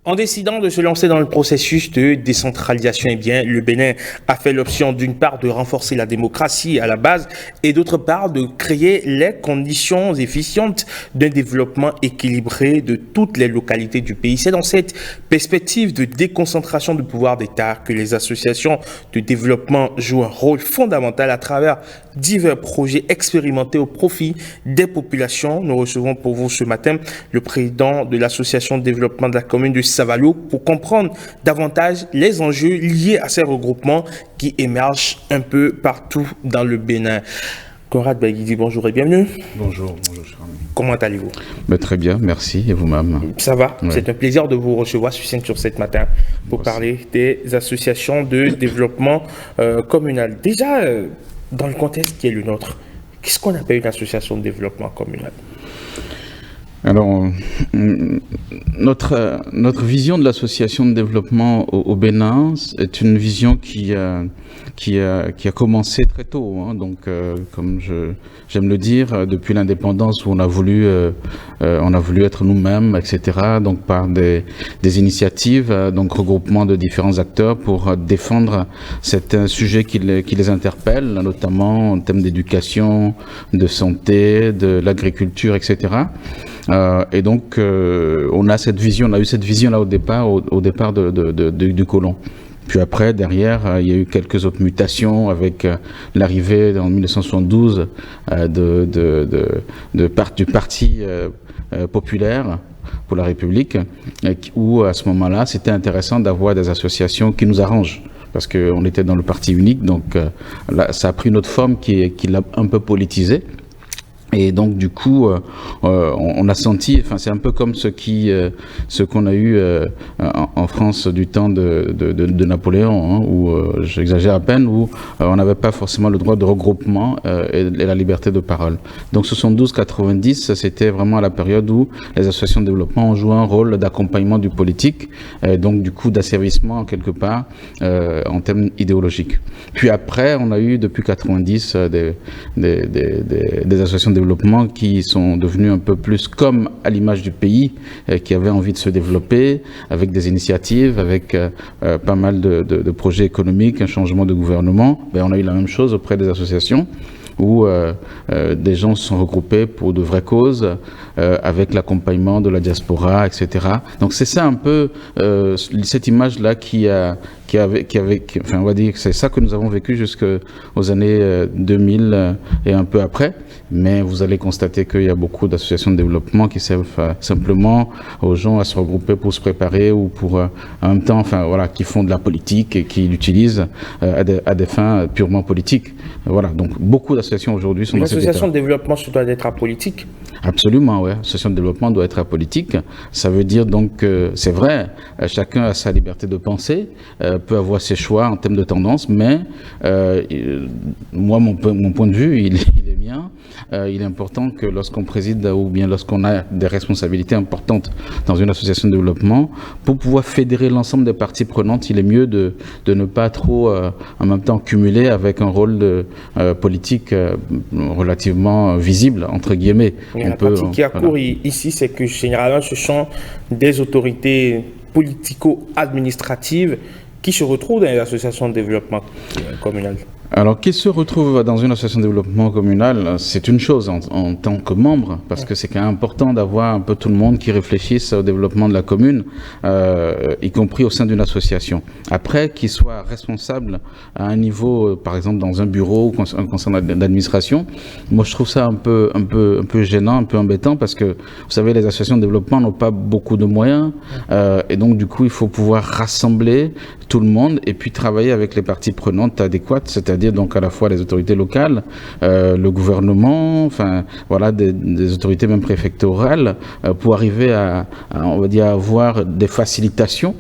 En décidant de se lancer dans le processus de décentralisation, eh bien, le Bénin a fait l'option d'une part de renforcer la démocratie à la base et d'autre part de créer les conditions efficientes d'un développement équilibré de toutes les localités du pays. C'est dans cette perspective de déconcentration du pouvoir d'État que les associations de développement jouent un rôle fondamental à travers divers projets expérimentés au profit des populations. Nous recevons pour vous ce matin le président de l'association de développement de la commune de Savalo pour comprendre davantage les enjeux liés à ces regroupements qui émergent un peu partout dans le Bénin. Conrad Baguidi, bonjour et bienvenue. Bonjour, cher ami. Comment allez-vous? Très bien, merci. Et vous-même? Ça va, ouais. C'est un plaisir de vous recevoir sur Ceinture cette matin pour parler des associations de développement communal. Déjà, dans le contexte qui est le nôtre, qu'est-ce qu'on appelle une association de développement communal? Alors, notre vision de l'association de développement au Bénin est une vision qui a commencé très tôt. Hein. Donc, comme j'aime le dire, depuis l'indépendance où on a voulu être nous-mêmes, etc. Donc, par des initiatives, donc regroupement de différents acteurs pour défendre certains sujets qui les interpellent, notamment en termes d'éducation, de santé, de l'agriculture, etc. Et donc, on a eu cette vision là au départ du colon. Puis après, derrière, il y a eu quelques autres mutations avec l'arrivée en 1972 du Parti populaire pour la République, où à ce moment-là, c'était intéressant d'avoir des associations qui nous arrangent. Parce qu'on était dans le parti unique, donc là, ça a pris une autre forme qui l'a un peu politisé. Et donc du coup, on a senti, enfin c'est un peu comme ce qu'on a eu en France du temps de Napoléon, hein, où j'exagère à peine, où on n'avait pas forcément le droit de regroupement et la liberté de parole. Donc 72-90, c'était vraiment la période où les associations de développement ont joué un rôle d'accompagnement du politique, et donc du coup d'asservissement quelque part en termes idéologiques. Puis après, on a eu depuis 90 des associations de développement qui sont devenus un peu plus comme à l'image du pays, qui avaient envie de se développer avec des initiatives, avec pas mal de projets économiques, un changement de gouvernement. On a eu la même chose auprès des associations où des gens se sont regroupés pour de vraies causes, avec l'accompagnement de la diaspora, etc. Donc c'est ça un peu cette image-là enfin on va dire que c'est ça que nous avons vécu jusqu'aux années 2000 et un peu après. Mais vous allez constater qu'il y a beaucoup d'associations de développement qui servent simplement aux gens à se regrouper pour se préparer ou pour en même temps, enfin voilà, qui font de la politique et qui l'utilisent à des fins purement politiques. Voilà, donc beaucoup d'associations aujourd'hui sont dans cette état. L'association de développement, ça doit être apolitique? Absolument, oui. L'association de développement doit être apolitique. Ça veut dire donc que c'est vrai, chacun a sa liberté de penser, peut avoir ses choix en termes de tendance, mais moi, mon point de vue, il est mien. Il est important que lorsqu'on préside ou bien lorsqu'on a des responsabilités importantes dans une association de développement, pour pouvoir fédérer l'ensemble des parties prenantes, il est mieux de ne pas trop en même temps cumuler avec un rôle politique relativement visible, entre guillemets. La pratique qui a cours ici, c'est que généralement ce sont des autorités politico-administratives qui se retrouvent dans les associations de développement communal. Alors, qu'ils se retrouvent dans une association de développement communal, c'est une chose en tant que membre, parce que c'est quand même important d'avoir un peu tout le monde qui réfléchisse au développement de la commune, y compris au sein d'une association. Après, qu'ils soient responsables à un niveau, par exemple dans un bureau ou un conseil d'administration, moi je trouve ça un peu gênant, un peu embêtant, parce que vous savez, les associations de développement n'ont pas beaucoup de moyens, et donc du coup il faut pouvoir rassembler tout le monde et puis travailler avec les parties prenantes adéquates, c'est-à-dire donc à la fois les autorités locales, le gouvernement, enfin voilà, des autorités même préfectorales, pour arriver à on va dire avoir des facilitations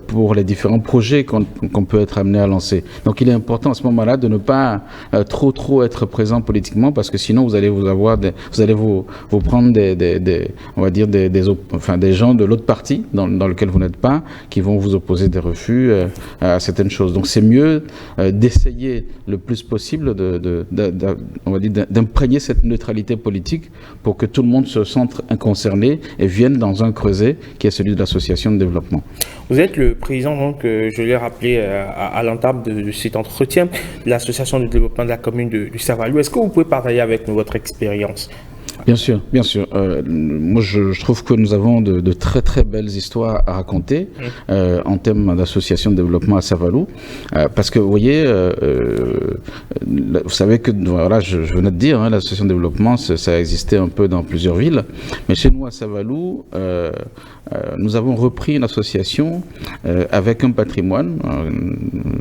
pour les différents projets qu'on peut être amené à lancer. Donc il est important à ce moment-là de ne pas trop être présent politiquement, parce que sinon vous allez vous prendre on va dire des gens de l'autre parti dans lequel vous n'êtes pas, qui vont vous opposer des refus à certaines choses. Donc c'est mieux d'essayer essayer le plus possible on va dire, d'imprégner cette neutralité politique pour que tout le monde se sente concerné et vienne dans un creuset qui est celui de l'association de développement. Vous êtes le président, donc, je l'ai rappelé à l'entame de cet entretien, de l'association de développement de la commune de Savalou. Est-ce que vous pouvez partager avec nous votre expérience? Bien sûr, bien sûr. Moi, je trouve que nous avons de très très belles histoires à raconter en termes d'association de développement à Savalou, parce que vous voyez, vous savez que voilà, je venais de dire, l'association de développement, ça a existé un peu dans plusieurs villes, mais chez nous à Savalou, nous avons repris une association avec un patrimoine.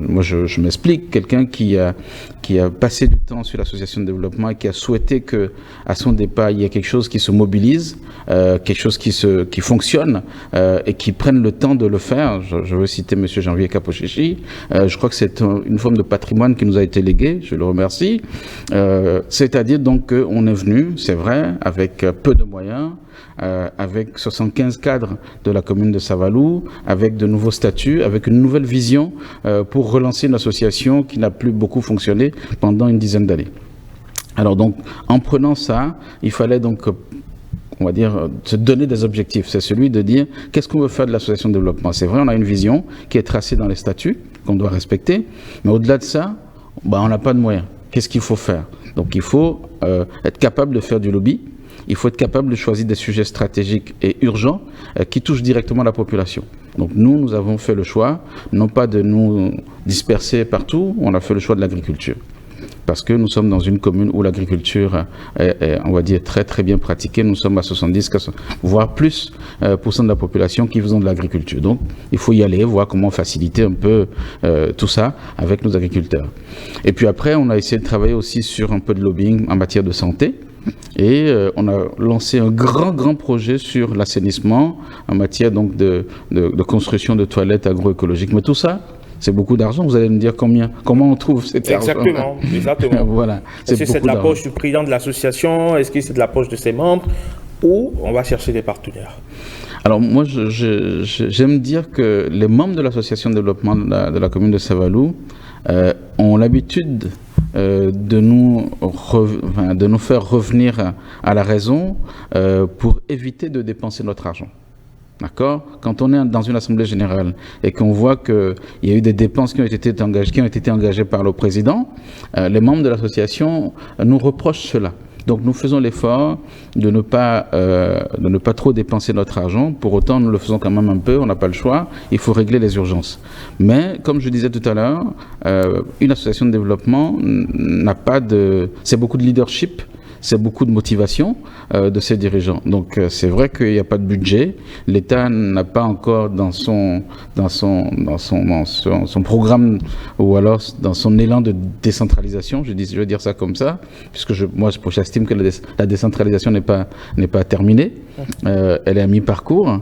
Moi, je m'explique. Quelqu'un qui a passé du temps sur l'association de développement et qui a souhaité que, à son départ, il y ait quelque chose qui se mobilise, quelque chose qui fonctionne et qui prenne le temps de le faire. Je veux citer M. Janvier Kapochichi. Je crois que c'est une forme de patrimoine qui nous a été légué. Je le remercie. C'est-à-dire donc qu'on est venu, c'est vrai, avec peu de moyens, avec 75 cadres de la commune de Savalou, avec de nouveaux statuts, avec une nouvelle vision pour relancer une association qui n'a plus beaucoup fonctionné pendant une dizaine d'années. Alors donc, en prenant ça, il fallait donc, on va dire, se donner des objectifs. C'est celui de dire, qu'est-ce qu'on veut faire de l'association de développement? C'est vrai, on a une vision qui est tracée dans les statuts, qu'on doit respecter, mais au-delà de ça, on n'a pas de moyens. Qu'est-ce qu'il faut faire? Donc il faut être capable de faire du lobby. Il faut être capable de choisir des sujets stratégiques et urgents qui touchent directement la population. Donc nous avons fait le choix, non pas de nous disperser partout, on a fait le choix de l'agriculture. Parce que nous sommes dans une commune où l'agriculture est, on va dire, très très bien pratiquée. Nous sommes à 70, voire plus % de la population qui faisons de l'agriculture. Donc il faut y aller, voir comment faciliter un peu tout ça avec nos agriculteurs. Et puis après, on a essayé de travailler aussi sur un peu de lobbying en matière de santé. Et on a lancé un grand projet sur l'assainissement en matière donc de construction de toilettes agroécologiques. Mais tout ça, c'est beaucoup d'argent. Vous allez me dire comment on trouve cet argent. Exactement. Voilà. Est-ce que c'est de la poche du président de l'association? Est-ce que c'est de la poche de ses membres? Ou on va chercher des partenaires? Alors moi, j'aime dire que les membres de l'association de développement de la commune de Savalou ont l'habitude de nous faire revenir à la raison pour éviter de dépenser notre argent. D'accord? Quand on est dans une assemblée générale et qu'on voit qu'il y a eu des dépenses qui ont été engagées par le président, les membres de l'association nous reprochent cela. Donc nous faisons l'effort de ne pas trop dépenser notre argent. Pour autant, nous le faisons quand même un peu, on n'a pas le choix, il faut régler les urgences. Mais comme je disais tout à l'heure, une association de développement n'a pas de... C'est beaucoup de leadership, c'est beaucoup de motivation de ses dirigeants. Donc c'est vrai qu'il n'y a pas de budget. L'État n'a pas encore dans son programme ou alors dans son élan de décentralisation, je veux dire ça comme ça, puisque moi j'estime que la décentralisation n'est pas terminée. Elle est à mi-parcours.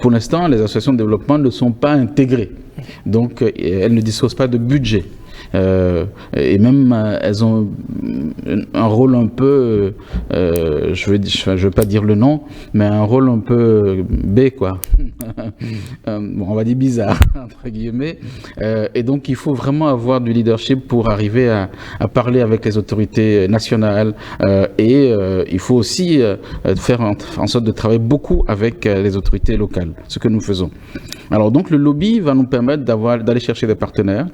Pour l'instant, les associations de développement ne sont pas intégrées. Donc elles ne disposent pas de budget. Et même elles ont un rôle un peu je veux pas dire le nom, mais un rôle un peu B quoi. Bon, on va dire bizarre entre guillemets, et donc il faut vraiment avoir du leadership pour arriver à parler avec les autorités nationales, et il faut aussi faire en sorte de travailler beaucoup avec les autorités locales, ce que nous faisons. Alors donc le lobby va nous permettre d'aller chercher des partenaires,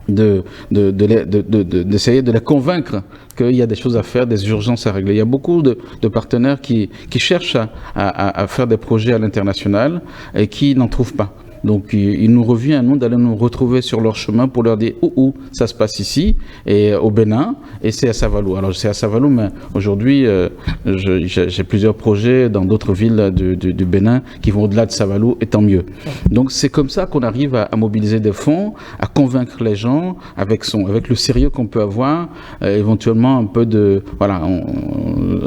d'essayer de les convaincre qu'il y a des choses à faire, des urgences à régler. Il y a beaucoup de partenaires qui cherchent à faire des projets à l'international et qui n'en trouvent pas. Donc il nous revient à nous d'aller nous retrouver sur leur chemin pour leur dire où ça se passe ici, et au Bénin, et c'est à Savalou. Alors c'est à Savalou, mais aujourd'hui j'ai plusieurs projets dans d'autres villes du Bénin qui vont au-delà de Savalou, et tant mieux. Donc c'est comme ça qu'on arrive à mobiliser des fonds, à convaincre les gens avec le sérieux qu'on peut avoir, éventuellement un peu de... Voilà,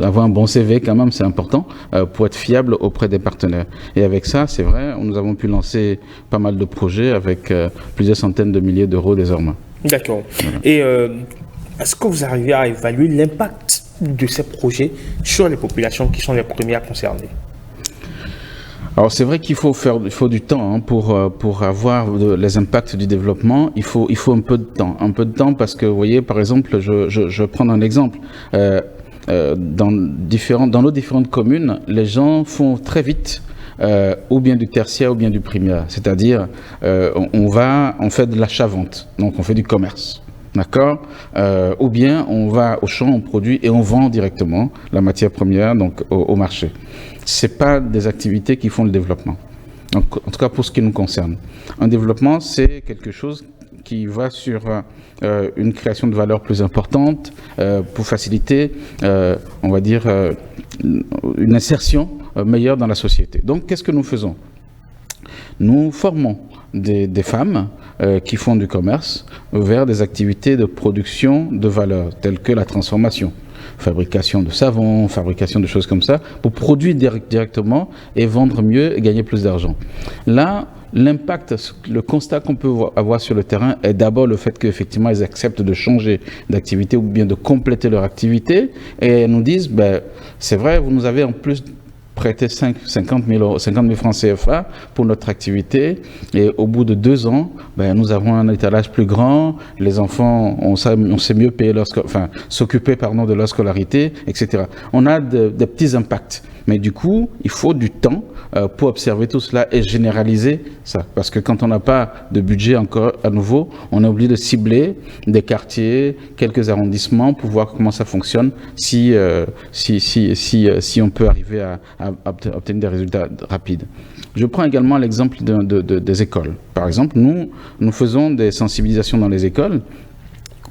avoir un bon CV quand même, c'est important, pour être fiable auprès des partenaires. Et avec ça, c'est vrai, nous avons pu lancer pas mal de projets avec plusieurs centaines de milliers d'euros désormais. D'accord. Voilà. Et est-ce que vous arrivez à évaluer l'impact de ces projets sur les populations qui sont les premières concernées? Alors c'est vrai qu'il faut du temps hein, pour avoir les impacts du développement. Il faut un peu de temps parce que vous voyez par exemple, je vais prendre un exemple. Dans nos différentes communes, les gens font très vite ou bien du tertiaire ou bien du primaire. C'est-à-dire, on fait de l'achat-vente, donc on fait du commerce. D'accord, ou bien on va au champ, on produit et on vend directement la matière première donc au marché. C'est pas des activités qui font le développement. Donc, en tout cas pour ce qui nous concerne. Un développement, c'est quelque chose qui va sur une création de valeur plus importante pour faciliter, on va dire, une insertion meilleure dans la société. Donc, qu'est-ce que nous faisons? Nous formons des femmes qui font du commerce vers des activités de production de valeur, telles que la transformation, fabrication de savon, fabrication de choses comme ça, pour produire directement et vendre mieux et gagner plus d'argent. Là, l'impact, le constat qu'on peut avoir sur le terrain est d'abord le fait qu'effectivement ils acceptent de changer d'activité ou bien de compléter leur activité et nous disent, c'est vrai, vous nous avez en plus prêté 50 000 francs CFA pour notre activité et au bout de 2 ans, nous avons un étalage plus grand, les enfants, on sait mieux payer s'occuper de leur scolarité, etc. On a des petits impacts. Mais du coup, il faut du temps pour observer tout cela et généraliser ça. Parce que quand on n'a pas de budget encore à nouveau, on est obligé de cibler des quartiers, quelques arrondissements pour voir comment ça fonctionne, si on peut arriver à obtenir des résultats rapides. Je prends également l'exemple des écoles. Par exemple, nous faisons des sensibilisations dans les écoles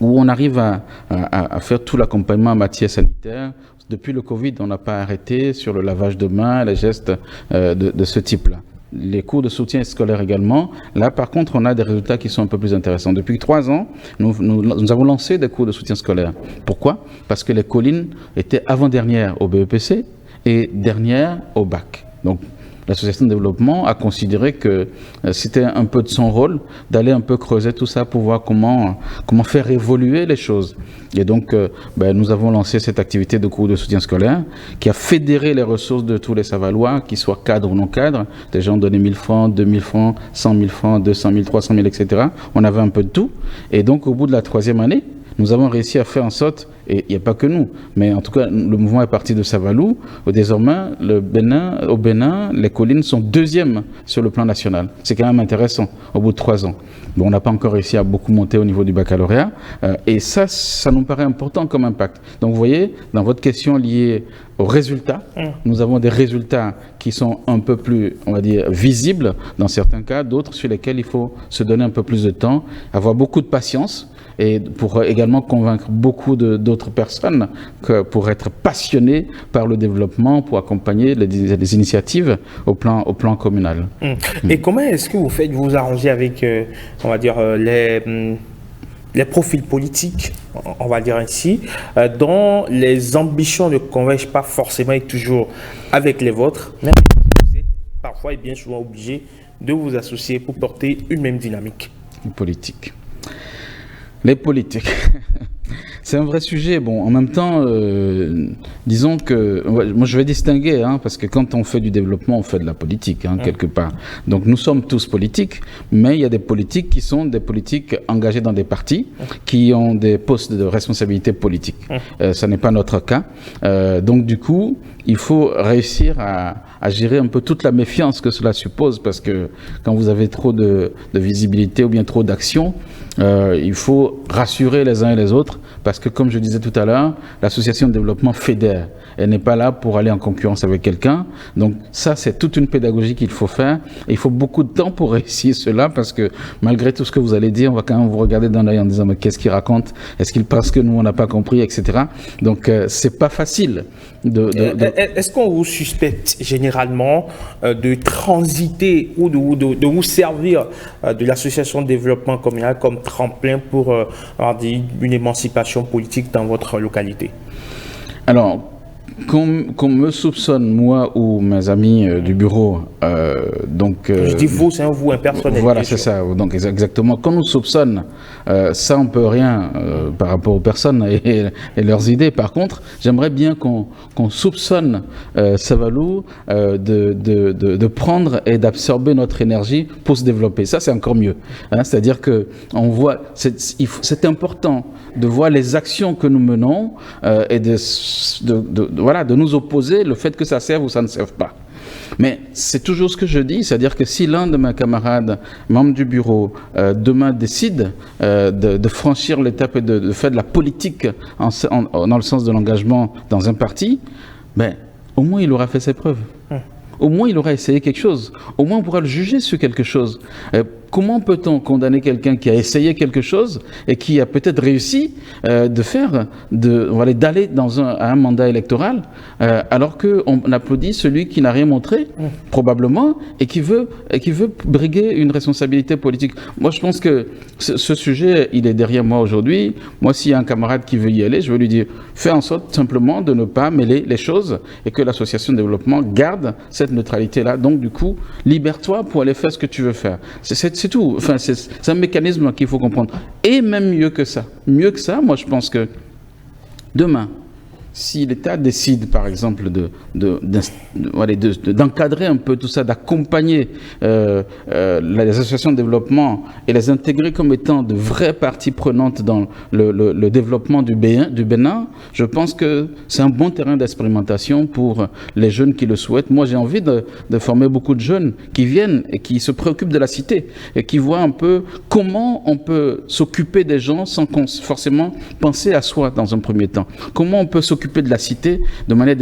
où on arrive à faire tout l'accompagnement en matière sanitaire. Depuis le Covid, on n'a pas arrêté sur le lavage de mains, les gestes de ce type-là. Les cours de soutien scolaire également. Là, par contre, on a des résultats qui sont un peu plus intéressants. Depuis 3 ans, nous avons lancé des cours de soutien scolaire. Pourquoi? Parce que les collines étaient avant-dernières au BEPC et dernières au bac. Donc, l'association de développement a considéré que c'était un peu de son rôle d'aller un peu creuser tout ça pour voir comment faire évoluer les choses. Et donc, nous avons lancé cette activité de cours de soutien scolaire qui a fédéré les ressources de tous les Savalois, qu'ils soient cadres ou non cadres. Des gens ont donné 1 000 francs, 2 000 francs, 100 000 francs, 200 000, 300 000, etc. On avait un peu de tout. Et donc, au bout de la 3e année, nous avons réussi à faire en sorte, et il n'y a pas que nous, mais en tout cas, le mouvement est parti de Savalou. Désormais, au Bénin, les collines sont 2e sur le plan national. C'est quand même intéressant, au bout de 3 ans. Bon, on n'a pas encore réussi à beaucoup monter au niveau du baccalauréat, et ça nous paraît important comme impact. Donc, vous voyez, dans votre question liée aux résultats, nous avons des résultats qui sont un peu plus, on va dire, visibles dans certains cas, d'autres sur lesquels il faut se donner un peu plus de temps, avoir beaucoup de patience, et pour également convaincre beaucoup d'autres personnes pour être passionnés par le développement, pour accompagner les initiatives au plan communal. Et comment est-ce que vous faites, vous arranger avec, on va dire, les profils politiques, on va dire ainsi, dont les ambitions ne convergent pas forcément et toujours avec les vôtres, mais vous êtes parfois et bien souvent obligés de vous associer pour porter une même dynamique politique. Les politiques, c'est un vrai sujet. Bon, en même temps, disons que moi je vais distinguer, parce que quand on fait du développement, on fait de la politique, quelque part. Donc nous sommes tous politiques, mais il y a des politiques qui sont des politiques engagées dans des partis, qui ont des postes de responsabilité politique. Ça n'est pas notre cas. Donc du coup, il faut réussir à gérer un peu toute la méfiance que cela suppose, parce que quand vous avez trop de visibilité ou bien trop d'action, il faut rassurer les uns et les autres, parce que comme je disais tout à l'heure, l'association de développement fédère. Elle n'est pas là pour aller en concurrence avec quelqu'un. Donc ça, c'est toute une pédagogie qu'il faut faire. Et il faut beaucoup de temps pour réussir cela, parce que malgré tout ce que vous allez dire, on va quand même vous regarder dans l'œil en disant mais qu'est-ce qu'il raconte? Est-ce qu'il pense que nous, on n'a pas compris, etc. Donc c'est pas facile. Est-ce qu'on vous suspecte généralement de transiter ou de vous servir de l'association de développement communal comme tremplin pour une émancipation politique dans votre localité? Alors, qu'on me soupçonne, moi ou mes amis du bureau, je dis vous, c'est un vous impersonnel. Voilà, c'est ça. Donc exactement. Quand on nous soupçonne, ça on peut rien par rapport aux personnes et leurs idées. Par contre, j'aimerais bien qu'on soupçonne Savalou de prendre et d'absorber notre énergie pour se développer. Ça, c'est encore mieux. Hein, c'est-à-dire que on voit, c'est important de voir les actions que nous menons et de nous opposer le fait que ça serve ou ça ne serve pas. Mais c'est toujours ce que je dis, c'est-à-dire que si l'un de mes camarades, membres du bureau, demain décide de franchir l'étape et de faire de la politique dans le sens de l'engagement dans un parti, ben, au moins il aura fait ses preuves. Au moins il aura essayé quelque chose. Au moins on pourra le juger sur quelque chose. Comment peut-on condamner quelqu'un qui a essayé quelque chose et qui a peut-être réussi d'aller à un mandat électoral alors qu'on applaudit celui qui n'a rien montré, probablement, et qui veut briguer une responsabilité politique. Moi, je pense que ce sujet, il est derrière moi aujourd'hui. Moi, s'il y a un camarade qui veut y aller, je veux lui dire, fais en sorte simplement de ne pas mêler les choses et que l'association de développement garde cette neutralité-là. Donc, du coup, libère-toi pour aller faire ce que tu veux faire. C'est tout. Enfin, c'est un mécanisme qu'il faut comprendre. Et même mieux que ça, moi je pense que demain, si l'État décide, par exemple, d'encadrer un peu tout ça, d'accompagner les associations de développement et les intégrer comme étant de vraies parties prenantes dans le développement du Bénin, je pense que c'est un bon terrain d'expérimentation pour les jeunes qui le souhaitent. Moi, j'ai envie de former beaucoup de jeunes qui viennent et qui se préoccupent de la cité et qui voient un peu comment on peut s'occuper des gens sans forcément penser à soi dans un premier temps. Comment on peut s'occuper de la cité de manière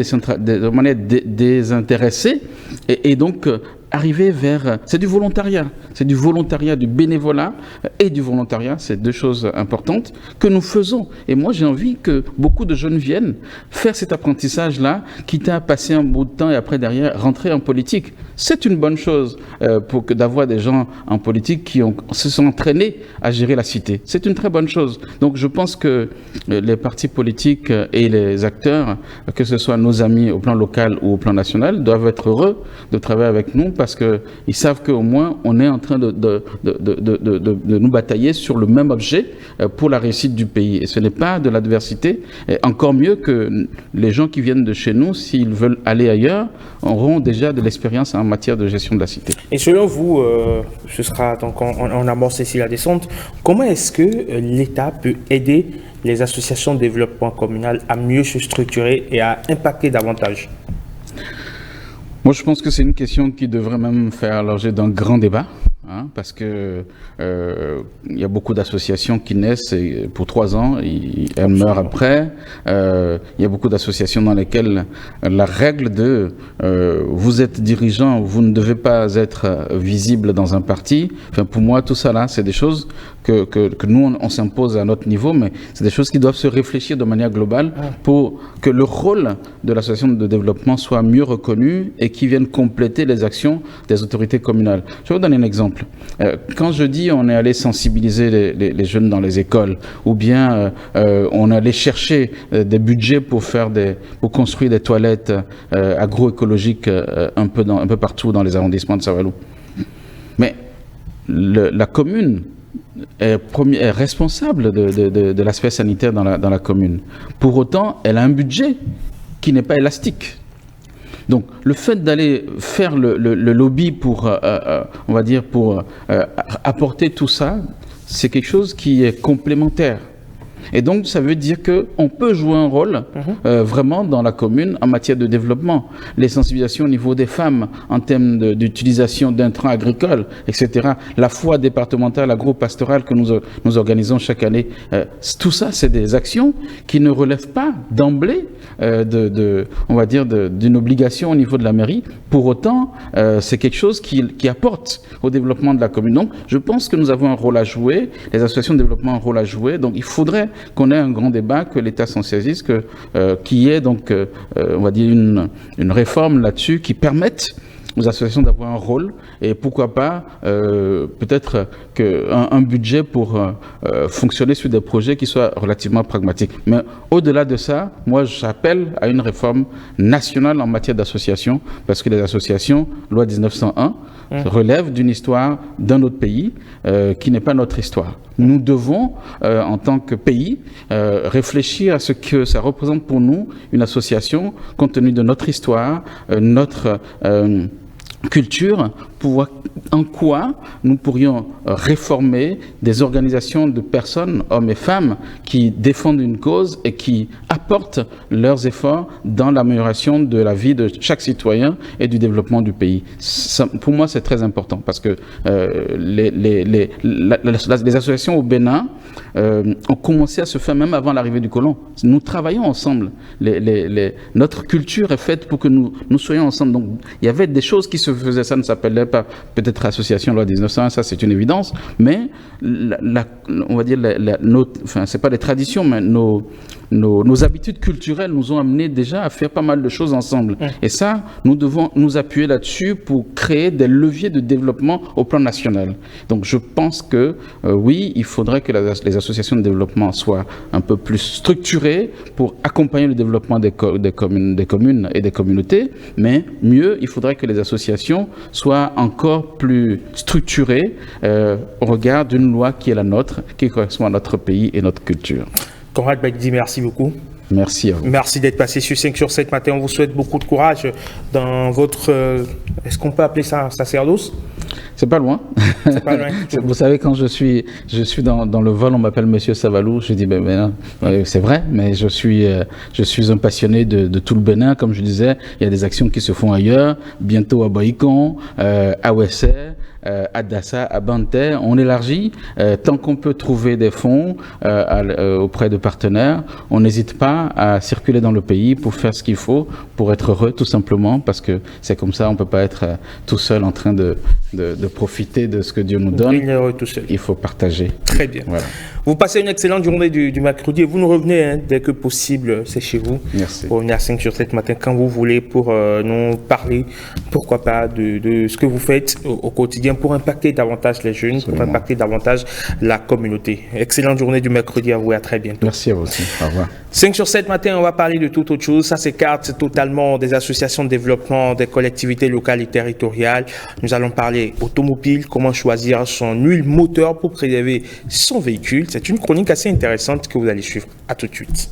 désintéressée et donc arriver vers... C'est du volontariat, du bénévolat et du volontariat, c'est deux choses importantes que nous faisons. Et moi, j'ai envie que beaucoup de jeunes viennent faire cet apprentissage-là, quitte à passer un bout de temps et après, derrière, rentrer en politique. C'est une bonne chose d'avoir des gens en politique qui se sont entraînés à gérer la cité. C'est une très bonne chose. Donc, je pense que les partis politiques et les acteurs, que ce soit nos amis au plan local ou au plan national, doivent être heureux de travailler avec nous parce qu'ils savent qu'au moins on est en train de nous batailler sur le même objet pour la réussite du pays. Et ce n'est pas de l'adversité. Et encore mieux que les gens qui viennent de chez nous, s'ils veulent aller ailleurs, auront déjà de l'expérience en matière de gestion de la cité. Et selon vous, ce sera donc on amorce ici la descente, comment est-ce que l'État peut aider les associations de développement communal à mieux se structurer et à impacter davantage ? Moi, je pense que c'est une question qui devrait même faire l'objet d'un grand débat, hein, parce que il y a beaucoup d'associations qui naissent et pour 3 ans, elles meurent après. Il y a beaucoup d'associations dans lesquelles la règle de vous êtes dirigeant, vous ne devez pas être visible dans un parti. Enfin, pour moi, tout ça là, c'est des choses que nous, on s'impose à notre niveau, mais c'est des choses qui doivent se réfléchir de manière globale pour que le rôle de l'association de développement soit mieux reconnu et qui vienne compléter les actions des autorités communales. Je vais vous donner un exemple. Quand je dis on est allé sensibiliser les jeunes dans les écoles, ou bien on est allé chercher des budgets pour construire des toilettes agroécologiques un peu partout dans les arrondissements de Savalou. Mais la commune est responsable de l'aspect sanitaire dans la commune. Pour autant, elle a un budget qui n'est pas élastique. Donc, le fait d'aller faire le lobby pour apporter tout ça, c'est quelque chose qui est complémentaire. Et donc, ça veut dire qu'on peut jouer un rôle vraiment dans la commune en matière de développement. Les sensibilisations au niveau des femmes en termes d'utilisation d'intrants agricoles, etc. La foire départementale agro-pastorale que nous organisons chaque année. Tout ça, c'est des actions qui ne relèvent pas d'emblée d'une obligation au niveau de la mairie. Pour autant, c'est quelque chose qui apporte au développement de la commune. Donc, je pense que nous avons un rôle à jouer, les associations de développement ont un rôle à jouer. Donc, il faudrait qu'on ait un grand débat, que l'État s'en saisisse, qu'il y ait donc, une réforme là-dessus qui permette aux associations d'avoir un rôle et pourquoi pas peut-être un budget pour fonctionner sur des projets qui soient relativement pragmatiques. Mais au-delà de ça, moi j'appelle à une réforme nationale en matière d'association parce que les associations, loi 1901, relèvent d'une histoire d'un autre pays qui n'est pas notre histoire. Nous devons, en tant que pays, réfléchir à ce que ça représente pour nous, une association, compte tenu de notre histoire, notre culture, pour voir en quoi nous pourrions réformer des organisations de personnes, hommes et femmes, qui défendent une cause et qui apportent leurs efforts dans l'amélioration de la vie de chaque citoyen et du développement du pays. Ça, pour moi, c'est très important parce que les associations au Bénin ont commencé à se faire même avant l'arrivée du colon. Nous travaillons ensemble. Notre culture est faite pour que nous soyons ensemble. Donc, il y avait des choses qui se faisaient. Ça ne s'appelait pas peut-être association loi 1901, ça c'est une évidence, mais on va dire, enfin, c'est pas des traditions, mais nos habitudes culturelles nous ont amené déjà à faire pas mal de choses ensemble. Et ça, nous devons nous appuyer là-dessus pour créer des leviers de développement au plan national. Donc je pense que oui, il faudrait que les associations de développement soient un peu plus structurées pour accompagner le développement des communes et des communautés, mais mieux, il faudrait que les associations soient encore plus structurées au regard d'une loi qui est la nôtre, qui correspond à notre pays et notre culture. Conrad Baïdi, merci beaucoup. Merci à vous. Merci d'être passé sur 5 sur 7 matin. On vous souhaite beaucoup de courage dans votre... est-ce qu'on peut appeler ça un sacerdoce? C'est pas loin. C'est pas loin. Vous savez, quand je suis dans le vol, on m'appelle Monsieur Savalou. Je dis, ben c'est vrai, mais je suis un passionné de tout le Bénin. Comme je disais, il y a des actions qui se font ailleurs. Bientôt à Baïkon, à Ouessé, à Dassa, à Banté. On élargit. Tant qu'on peut trouver des fonds auprès de partenaires, on n'hésite pas à circuler dans le pays pour faire ce qu'il faut, pour être heureux, tout simplement, parce que c'est comme ça, on ne peut pas être tout seul en train de profiter de ce que Dieu nous donne. Tout seul. Il faut partager. Très bien. Voilà. Vous passez une excellente journée du mercredi et vous nous revenez dès que possible, c'est chez vous. Merci. Pour venir à 5 sur 7 matin quand vous voulez pour nous parler, pourquoi pas, de ce que vous faites au quotidien pour impacter davantage les jeunes, pour impacter davantage la communauté. Excellente journée du mercredi à vous et à très bientôt. Merci à vous aussi. Au revoir. 5 sur 7 matin, on va parler de toute autre chose. Ça s'écarte totalement des associations de développement des collectivités locales et territoriales. Nous allons parler automobile, comment choisir son huile moteur pour préserver son véhicule. C'est une chronique assez intéressante que vous allez suivre. À tout de suite.